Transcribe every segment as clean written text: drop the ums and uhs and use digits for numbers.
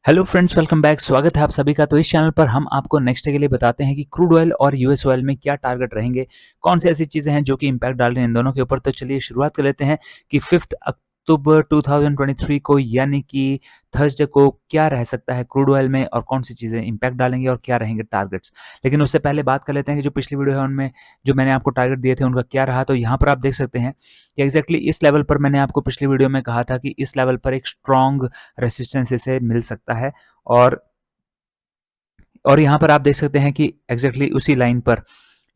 Hello friends, welcome back. स्वागत है आप सभी का। तो इस चैनल पर हम आपको नेक्स्ट डे के लिए बताते हैं कि क्रूड ऑयल और यूएस ऑयल में क्या टारगेट रहेंगे, कौन सी ऐसी चीज़ें हैं जो कि इम्पैक्ट डाल रही हैं इन दोनों के ऊपर। तो चलिए शुरुआत कर लेते हैं कि 5 अक्टूबर 2023 को यानी कि थर्सडे को क्या रह सकता है क्रूड ऑयल में और कौन सी चीज़ें इम्पैक्ट डालेंगे और क्या रहेंगे टारगेट्स। लेकिन उससे पहले बात कर लेते हैं कि जो पिछली वीडियो है उनमें जो मैंने आपको टारगेट दिए थे उनका क्या रहा। तो यहाँ पर आप देख सकते हैं कि एग्जैक्टली इस लेवल पर मैंने आपको पिछली वीडियो में कहा था कि इस लेवल पर एक स्ट्रॉन्ग रेसिस्टेंस इसे मिल सकता है। और यहाँ पर आप देख सकते हैं कि एग्जैक्टली उसी लाइन पर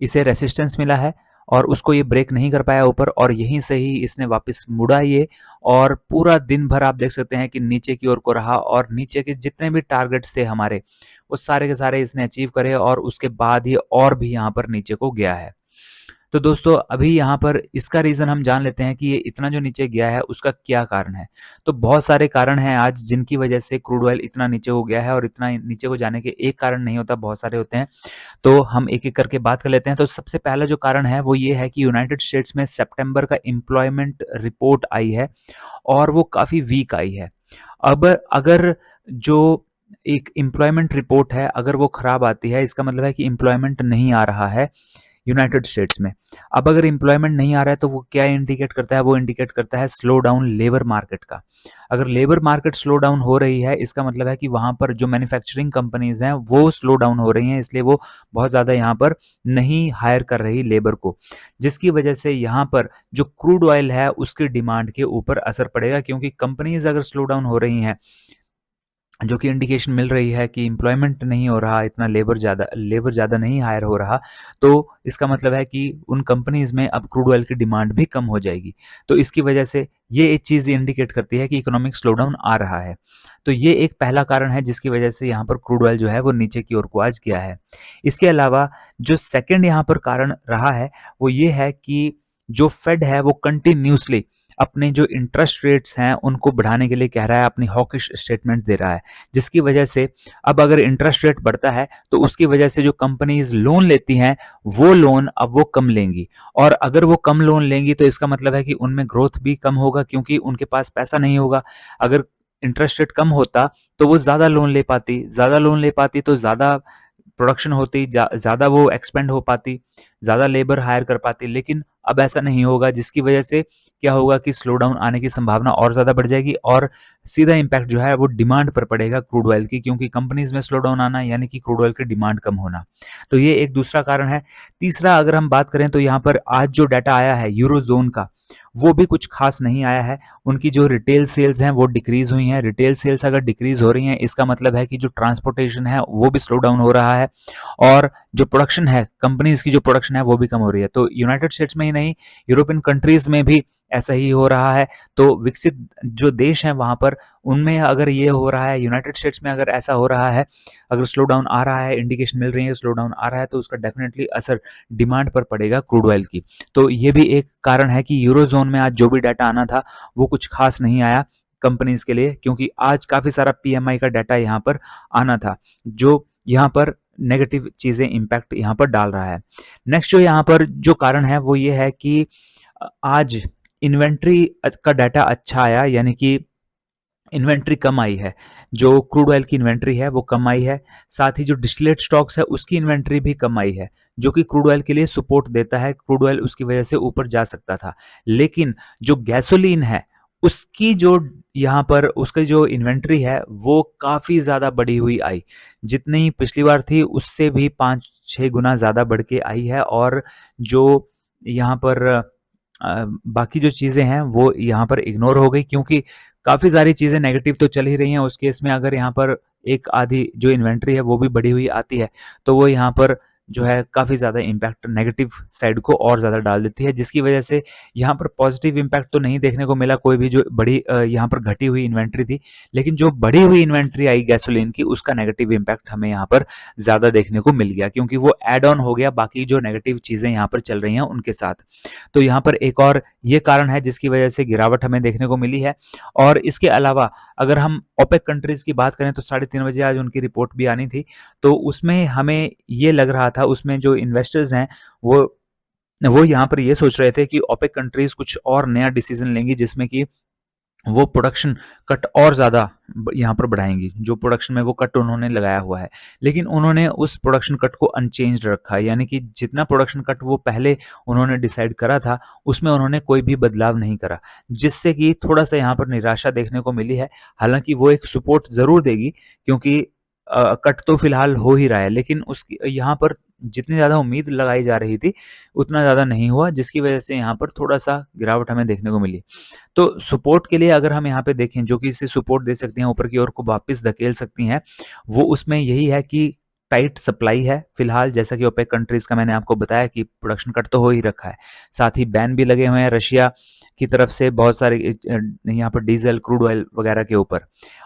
इसे रेसिस्टेंस मिला है और उसको ये ब्रेक नहीं कर पाया ऊपर, और यहीं से ही इसने वापस मुड़ा ये। और पूरा दिन भर आप देख सकते हैं कि नीचे की ओर को रहा और नीचे के जितने भी टारगेट्स थे हमारे वो सारे के सारे इसने अचीव करे और उसके बाद ही और भी यहाँ पर नीचे को गया है। तो दोस्तों अभी यहाँ पर इसका रीज़न हम जान लेते हैं कि ये इतना जो नीचे गया है उसका क्या कारण है। तो बहुत सारे कारण हैं आज जिनकी वजह से क्रूड ऑयल इतना नीचे हो गया है, और इतना नीचे को जाने के एक कारण नहीं होता, बहुत सारे होते हैं। तो हम एक एक करके बात कर लेते हैं। तो सबसे पहला जो कारण है वो ये है कि यूनाइटेड स्टेट्स में सितंबर का एम्प्लॉयमेंट रिपोर्ट आई है और वो काफ़ी वीक आई है। अब अगर जो एक एम्प्लॉयमेंट रिपोर्ट है अगर वो खराब आती है, इसका मतलब है कि एम्प्लॉयमेंट नहीं आ रहा है यूनाइटेड स्टेट्स में। अब अगर एम्प्लॉयमेंट नहीं आ रहा है तो वो क्या इंडिकेट करता है, वो इंडिकेट करता है स्लो डाउन लेबर मार्केट का। अगर लेबर मार्केट स्लो डाउन हो रही है इसका मतलब है कि वहां पर जो मैन्युफैक्चरिंग कंपनीज हैं वो स्लो डाउन हो रही हैं, इसलिए वो बहुत ज़्यादा यहाँ पर नहीं हायर कर रही लेबर को, जिसकी वजह से यहाँ पर जो क्रूड ऑयल है उसकी डिमांड के ऊपर असर पड़ेगा। क्योंकि कंपनीज अगर स्लो डाउन हो रही हैं, जो कि इंडिकेशन मिल रही है कि एम्प्लॉयमेंट नहीं हो रहा, इतना लेबर ज़्यादा नहीं हायर हो रहा, तो इसका मतलब है कि उन कंपनीज में अब क्रूड ऑयल की डिमांड भी कम हो जाएगी। तो इसकी वजह से ये एक चीज़ इंडिकेट करती है कि इकोनॉमिक स्लोडाउन आ रहा है। तो ये एक पहला कारण है जिसकी वजह से यहाँ पर क्रूड ऑयल जो है वो नीचे की ओर को आज गया है। इसके अलावा जो सेकेंड यहाँ पर कारण रहा है वो ये है कि जो फेड है वो कंटिन्यूसली अपने जो इंटरेस्ट रेट्स हैं उनको बढ़ाने के लिए कह रहा है, अपनी हॉकिश स्टेटमेंट्स दे रहा है, जिसकी वजह से अब अगर इंटरेस्ट रेट बढ़ता है तो उसकी वजह से जो कंपनीज लोन लेती हैं वो लोन अब वो कम लेंगी, और अगर वो कम लोन लेंगी तो इसका मतलब है कि उनमें ग्रोथ भी कम होगा क्योंकि उनके पास पैसा नहीं होगा। अगर इंटरेस्ट रेट कम होता तो वो ज़्यादा लोन ले पाती तो ज़्यादा प्रोडक्शन होती, ज़्यादा वो एक्सपेंड हो पाती, ज़्यादा लेबर हायर कर पाती। लेकिन अब ऐसा नहीं होगा, जिसकी वजह से क्या होगा कि स्लो डाउन आने की संभावना और ज़्यादा बढ़ जाएगी और सीधा इम्पैक्ट जो है वो डिमांड पर पड़ेगा क्रूड ऑयल की, क्योंकि कंपनीज में स्लो डाउन आना यानी कि क्रूड ऑयल की डिमांड कम होना। तो ये एक दूसरा कारण है। तीसरा अगर हम बात करें तो यहाँ पर आज जो डाटा आया है यूरो जोन का वो भी कुछ खास नहीं आया है। उनकी जो रिटेल सेल्स हैं वो डिक्रीज हुई हैं। रिटेल सेल्स अगर डिक्रीज हो रही हैं इसका मतलब है कि जो ट्रांसपोर्टेशन है वो भी स्लो डाउन हो रहा है, और जो प्रोडक्शन है कंपनीज की जो प्रोडक्शन है वो भी कम हो रही है। तो यूनाइटेड स्टेट्स में ही नहीं, यूरोपियन कंट्रीज में भी ऐसा ही हो रहा है। तो विकसित जो देश हैं वहां पर उनमें अगर ये हो रहा है, यूनाइटेड स्टेट्स में अगर ऐसा हो रहा है, अगर स्लो डाउन आ रहा है, इंडिकेशन मिल रही है स्लो डाउन आ रहा है, तो उसका डेफिनेटली असर डिमांड पर पड़ेगा क्रूड ऑयल की। तो ये भी एक कारण है कि यूरो जोन में आज जो भी डाटा आना था वो कुछ खास नहीं आया कंपनीज के लिए, क्योंकि आज काफी सारा पीएमआई का डाटा यहाँ पर आना था जो यहाँ पर नेगेटिव चीजें इंपैक्ट यहाँ पर डाल रहा है। नेक्स्ट जो यहाँ पर जो कारण है वो ये है कि आज इन्वेंट्री का डाटा अच्छा आया, यानी कि इन्वेंट्री कम आई है। जो क्रूड ऑयल की इन्वेंट्री है वो कम आई है, साथ ही जो डिस्टिलेट स्टॉक्स है उसकी इन्वेंट्री भी कम आई है, जो कि क्रूड ऑयल के लिए सपोर्ट देता है। क्रूड ऑयल उसकी वजह से ऊपर जा सकता था। लेकिन जो गैसोलीन है उसकी जो यहाँ पर उसकी जो इन्वेंट्री है वो काफ़ी ज़्यादा बढ़ी हुई आई, जितनी पिछली बार थी उससे भी 5-6 गुना ज़्यादा बढ़ के आई है। और जो यहाँ पर बाकी जो चीज़ें हैं वो यहाँ पर इग्नोर हो गई, क्योंकि काफ़ी सारी चीज़ें नेगेटिव तो चल ही रही हैं। उस केस में अगर यहाँ पर एक आधी जो इन्वेंट्री है वो भी बढ़ी हुई आती है तो वो यहाँ पर जो है काफ़ी ज़्यादा इम्पैक्ट नेगेटिव साइड को और ज़्यादा डाल देती है, जिसकी वजह से यहाँ पर पॉजिटिव इम्पैक्ट तो नहीं देखने को मिला कोई भी, जो बड़ी यहाँ पर घटी हुई इन्वेंट्री थी। लेकिन जो बढ़ी हुई इन्वेंट्री आई गैसोलीन की उसका नेगेटिव इम्पैक्ट हमें यहाँ पर ज़्यादा देखने को मिल गया, क्योंकि वो एड ऑन हो गया बाकी जो नेगेटिव चीज़ें यहाँ पर चल रही हैं उनके साथ। तो यहाँ पर एक और ये कारण है जिसकी वजह से गिरावट हमें देखने को मिली है। और इसके अलावा अगर हम ओपेक कंट्रीज की बात करें तो 3:30 बजे आज उनकी रिपोर्ट भी आनी थी। तो उसमें हमें ये लग रहा था, उसमें जो इन्वेस्टर्स हैं वो यहाँ पर ये सोच रहे थे कि ओपेक कंट्रीज कुछ और नया डिसीजन लेंगी जिसमें कि वो प्रोडक्शन कट और ज़्यादा यहाँ पर बढ़ाएंगी, जो प्रोडक्शन में वो कट उन्होंने लगाया हुआ है। लेकिन उन्होंने उस प्रोडक्शन कट को अनचेंज्ड रखा है, यानी कि जितना प्रोडक्शन कट वो पहले उन्होंने डिसाइड करा था, उसमें उन्होंने कोई भी बदलाव नहीं करा, जिससे कि थोड़ा-सा यहाँ पर निराशा देखने को मिली है। हालाँकि वो एक सपोर्ट ज़रूर देगी, क्योंकि कट तो फिलहाल हो ही रहा है, लेकिन उसकी यहाँ पर जितनी ज़्यादा उम्मीद लगाई जा रही थी, उतना ज़्यादा नहीं हुआ, जिसकी वजह से यहाँ पर थोड़ा-सा गिरावट हमें देखने को मिली। तो सपोर्ट के लिए अगर हम यहाँ पे देखें, जो कि इसे सपोर्ट दे सकती हैं, ऊपर की ओर को वापस धकेल सकती हैं, वो उसमें यही है कि टाइट सप्लाई है फिलहाल, जैसा कि ओपेक कंट्रीज़ का मैंने आपको बताया कि प्रोडक्शन कट तो हो ही रखा है। साथ ही बैन भी लगे हुए हैं रशिया की तरफ से बहुत सारे यहाँ पर डीज़ल, क्रूड ऑयल वगैरह के ऊपर,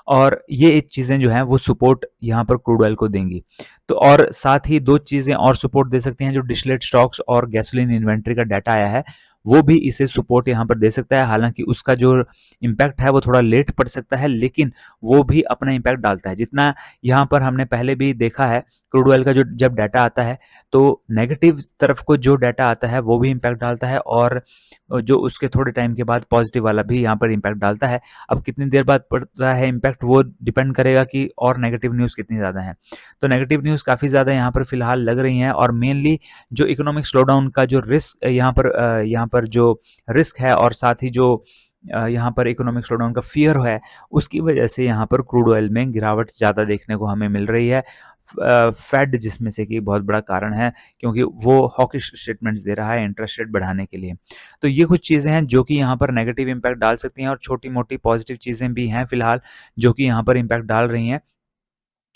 और ये चीज़ें जो हैं वो सपोर्ट यहाँ पर क्रूड ऑयल को देंगी। तो और साथ ही 2 चीज़ें और सपोर्ट दे सकती हैं, जो डिस्टिलेट स्टॉक्स और गैसोलीन इन्वेंटरी का डाटा आया है, वो भी इसे सपोर्ट यहाँ पर दे सकता है। हालाँकि उसका जो इम्पैक्ट है वो थोड़ा लेट पड़ सकता है, लेकिन वो भी अपना इम्पैक्ट डालता है। जितना यहाँ पर हमने पहले भी देखा है, क्रूड ऑयल का जो जब डाटा आता है, तो नेगेटिव तरफ को जो डाटा आता है वो भी इम्पैक्ट डालता है, और जो उसके थोड़े टाइम के बाद पॉजिटिव वाला भी यहाँ पर इम्पैक्ट डालता है। अब कितनी देर बाद पड़ता है इम्पैक्ट, वो डिपेंड करेगा कि और नेगेटिव न्यूज़ कितनी ज़्यादा है। तो नेगेटिव न्यूज़ काफ़ी ज़्यादा यहाँ पर फिलहाल लग रही हैं, और मेनली जो इकोनॉमिक स्लोडाउन का जो रिस्क यहाँ पर जो रिस्क है, और साथ ही जो यहाँ पर इकोनॉमिक स्लोडाउन का फियर है, उसकी वजह से यहाँ पर क्रूड ऑयल में गिरावट ज़्यादा देखने को हमें मिल रही है। फेड जिसमें से कि बहुत बड़ा कारण है, क्योंकि वो हॉकिश स्टेटमेंट्स दे रहा है इंटरेस्ट रेट बढ़ाने के लिए। तो ये कुछ चीज़ें हैं जो कि यहाँ पर नेगेटिव इम्पैक्ट डाल सकती हैं, और छोटी-मोटी पॉजिटिव चीज़ें भी हैं फिलहाल, जो कि यहाँ पर इम्पैक्ट डाल रही हैं।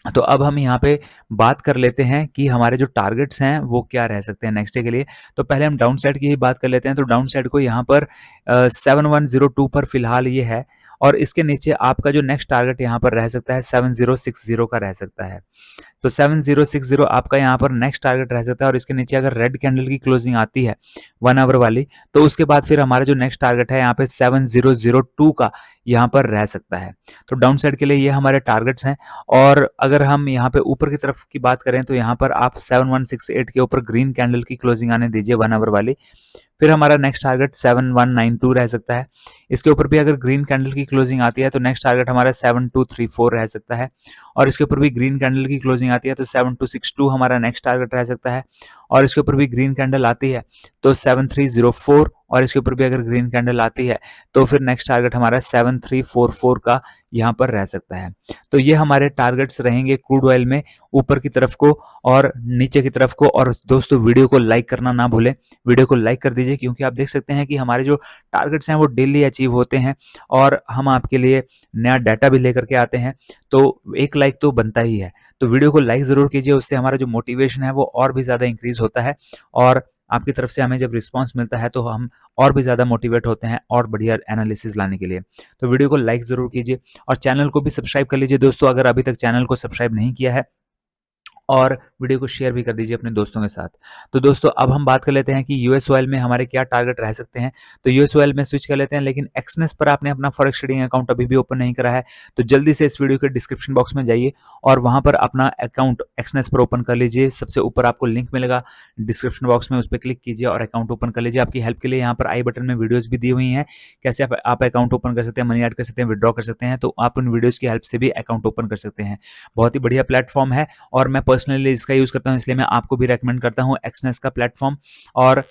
तो अब हम यहाँ पे बात कर लेते हैं कि हमारे जो टारगेट्स हैं वो क्या रह सकते हैं नेक्स्ट डे के लिए। तो पहले हम डाउन साइड की ही बात कर लेते हैं। तो डाउन साइड को यहाँ पर 7102 पर फिलहाल ये है, और इसके नीचे आपका जो नेक्स्ट टारगेट यहाँ पर रह सकता है 7060 का रह सकता है। तो 7060 आपका यहाँ पर नेक्स्ट टारगेट रह सकता है, और इसके नीचे अगर रेड कैंडल की क्लोजिंग आती है 1 आवर वाली, तो उसके बाद फिर हमारा जो नेक्स्ट टारगेट है यहाँ पे 7002 का यहाँ पर रह सकता है। तो डाउन साइड के लिए ये हमारे टारगेट्स हैं। और अगर हम यहाँ पे ऊपर की तरफ की बात करें, तो यहाँ पर आप 7168 के ऊपर ग्रीन कैंडल की क्लोजिंग आने दीजिए 1 आवर वाली, फिर हमारा नेक्स्ट टारगेट 7192 रह सकता है। इसके ऊपर भी अगर ग्रीन कैंडल की क्लोजिंग आती है, तो नेक्स्ट टारगेट हमारा 7234 रह सकता है, और इसके ऊपर भी ग्रीन कैंडल की क्लोजिंग आती है तो 7262 हमारा नेक्स्ट टारगेट रह सकता है, और इसके ऊपर भी ग्रीन कैंडल आती है तो 7304, और इसके ऊपर भी अगर ग्रीन कैंडल आती है तो फिर नेक्स्ट टारगेट हमारा 7344 का यहाँ पर रह सकता है। तो ये हमारे टारगेट्स रहेंगे क्रूड ऑयल में, ऊपर की तरफ को और नीचे की तरफ को। और दोस्तों, वीडियो को लाइक करना ना भूलें, वीडियो को लाइक कर दीजिए, क्योंकि आप देख सकते हैं कि हमारे जो टारगेट्स हैं वो डेली अचीव होते हैं, और हम आपके लिए नया डाटा भी लेकर के आते हैं। तो एक लाइक तो बनता ही है, तो वीडियो को लाइक ज़रूर कीजिए, उससे हमारा जो मोटिवेशन है वो और भी ज़्यादा इंक्रीज़ होता है, और आपकी तरफ से हमें जब रिस्पांस मिलता है तो हम और भी ज़्यादा मोटिवेट होते हैं और बढ़िया एनालिसिस लाने के लिए। तो वीडियो को लाइक ज़रूर कीजिए, और चैनल को भी सब्सक्राइब कर लीजिए दोस्तों, अगर अभी तक चैनल को सब्सक्राइब नहीं किया है, और वीडियो को शेयर भी कर दीजिए अपने दोस्तों के साथ। तो दोस्तों, अब हम बात कर लेते हैं कि यूएस ऑयल में हमारे क्या टारगेट रह सकते हैं। तो यूएस ऑयल में स्विच कर लेते हैं, लेकिन एक्सनेस पर आपने अपना फॉरेक्स ट्रेडिंग अकाउंट अभी भी ओपन नहीं करा है, तो जल्दी से इस वीडियो के डिस्क्रिप्शन बॉक्स में जाइए और वहां पर अपना अकाउंट एक्सनेस पर ओपन कर लीजिए। सबसे ऊपर आपको लिंक मिलेगा डिस्क्रिप्शन बॉक्स में, उस पर क्लिक कीजिए और अकाउंट ओपन कर लीजिए। आपकी हेल्प के लिए यहाँ पर आई बटन में वीडियोज भी दी हुई हैं, कैसे आप अकाउंट ओपन कर सकते हैं, मनी ऐड कर सकते हैं, विड्रॉ कर सकते हैं। तो आप उन वीडियोज़ की हेल्प से भी अकाउंट ओपन कर सकते हैं। बहुत ही बढ़िया प्लेटफॉर्म है, और मैं पर्सनली इसका यूज़ करता हूँ, इसलिए मैं आपको भी रेकमेंड करता हूँ एक्सनेस का प्लेटफॉर्म। और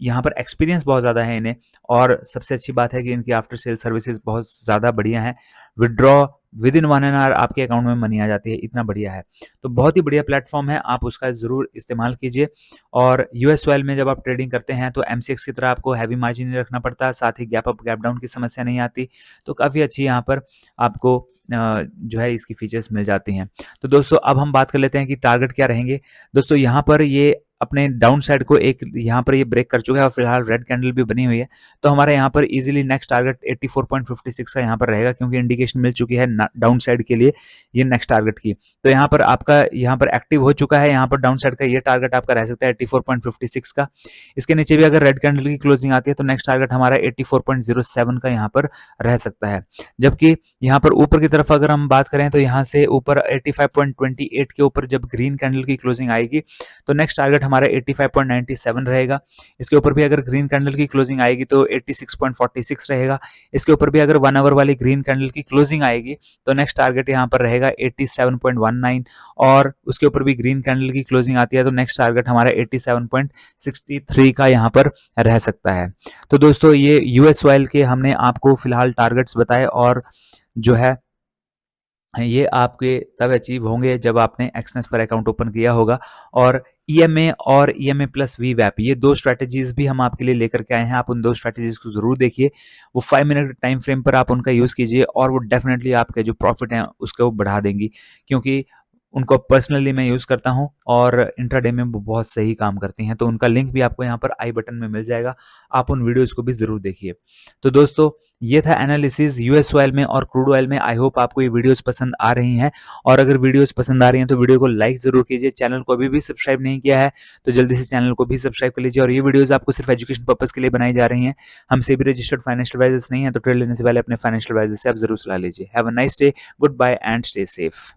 यहाँ पर एक्सपीरियंस बहुत ज़्यादा है इन्हें, और सबसे अच्छी बात है कि इनकी आफ्टर सेल सर्विसेज बहुत ज़्यादा बढ़िया हैं। विड्रॉ विद इन 1 आवर आपके अकाउंट में मनी आ जाती है, इतना बढ़िया है। तो बहुत ही बढ़िया प्लेटफॉर्म है, आप उसका ज़रूर इस्तेमाल कीजिए। और यूएस ऑयल में जब आप ट्रेडिंग करते हैं तो एमसीएक्स की तरह आपको हैवी मार्जिन नहीं रखना पड़ता, साथ ही गैप अप गैप डाउन की समस्या नहीं आती। तो काफ़ी अच्छी यहाँ पर आपको जो है इसकी फीचर्स मिल जाती हैं। तो दोस्तों, अब हम बात कर लेते हैं कि टारगेट क्या रहेंगे। दोस्तों, यहाँ पर ये अपने डाउन साइड को एक यहाँ पर ये ब्रेक कर चुका है, और फिलहाल रेड कैंडल भी बनी हुई है। तो हमारे यहाँ पर इजीली नेक्स्ट टारगेट 84.56 का यहाँ पर रहेगा, क्योंकि इंडिकेशन मिल चुकी है डाउन साइड के लिए ये नेक्स्ट टारगेट की। तो यहाँ पर आपका यहाँ पर एक्टिव हो चुका है, यहाँ पर डाउन साइड का ये टारगेट आपका रह सकता है 84.56 का। इसके नीचे भी अगर रेड कैंडल की क्लोजिंग आती है तो नेक्स्ट टारगेट हमारा 84.07 का यहाँ पर रह सकता है। जबकि यहाँ पर ऊपर की तरफ अगर हम बात करें तो यहाँ से ऊपर 85.28 के ऊपर जब ग्रीन कैंडल की क्लोजिंग आएगी तो नेक्स्ट टारगेट हमारा 85.97 रहेगा। इसके ऊपर भी अगर ग्रीन कैंडल की क्लोजिंग आएगी तो 86.46 रहेगा। इसके ऊपर भी अगर 1 आवर वाली ग्रीन कैंडल की क्लोजिंग आएगी तो नेक्स्ट टारगेट यहाँ पर रहेगा 87.19, और उसके ऊपर भी ग्रीन कैंडल की क्लोजिंग आती है तो नेक्स्ट टारगेट हमारा 87.63 का यहाँ पर रह सकता है। तो दोस्तों ये यूएस ऑयल के हमने आपको फिलहाल टारगेट्स बताए, और जो है ये आपके तब अचीव होंगे जब आपने एक्सनेस पर अकाउंट ओपन किया होगा। और ईएमए और ईएमए प्लस वी वैप, ये दो स्ट्रैटेजीज भी हम आपके लिए लेकर के आए हैं। आप उन दो स्ट्रैटेजीज को जरूर देखिए, वो 5 मिनट टाइम फ्रेम पर आप उनका यूज कीजिए और वो डेफिनेटली आपके जो प्रॉफिट हैं उसको बढ़ा देंगी, क्योंकि उनको पर्सनली मैं यूज़ करता हूँ और इंट्राडे में वो बहुत सही काम करती हैं। तो उनका लिंक भी आपको यहाँ पर आई बटन में मिल जाएगा, आप उन वीडियोस को भी ज़रूर देखिए। तो दोस्तों ये था एनालिसिस यूएस ऑयल में और क्रूड ऑयल में। आई होप आपको ये वीडियोस पसंद आ रही हैं, और अगर वीडियोस पसंद आ रही हैं तो वीडियो को लाइक ज़रूर कीजिए। चैनल को अभी भी सब्सक्राइब नहीं किया है तो जल्दी से चैनल को भी सब्सक्राइब कर लीजिए। और ये वीडियोस आपको सिर्फ एजुकेशन पर्पज़ के लिए बनाई जा रही हैं। हम सेबी रजिस्टर्ड फाइनेंशियल एडवाइजर्स नहीं है, तो ट्रेड लेने से पहले अपने फाइनेंशियल एडवाइजर से आप जरूर सलाह लीजिए। Have a nice day, good bye and stay safe.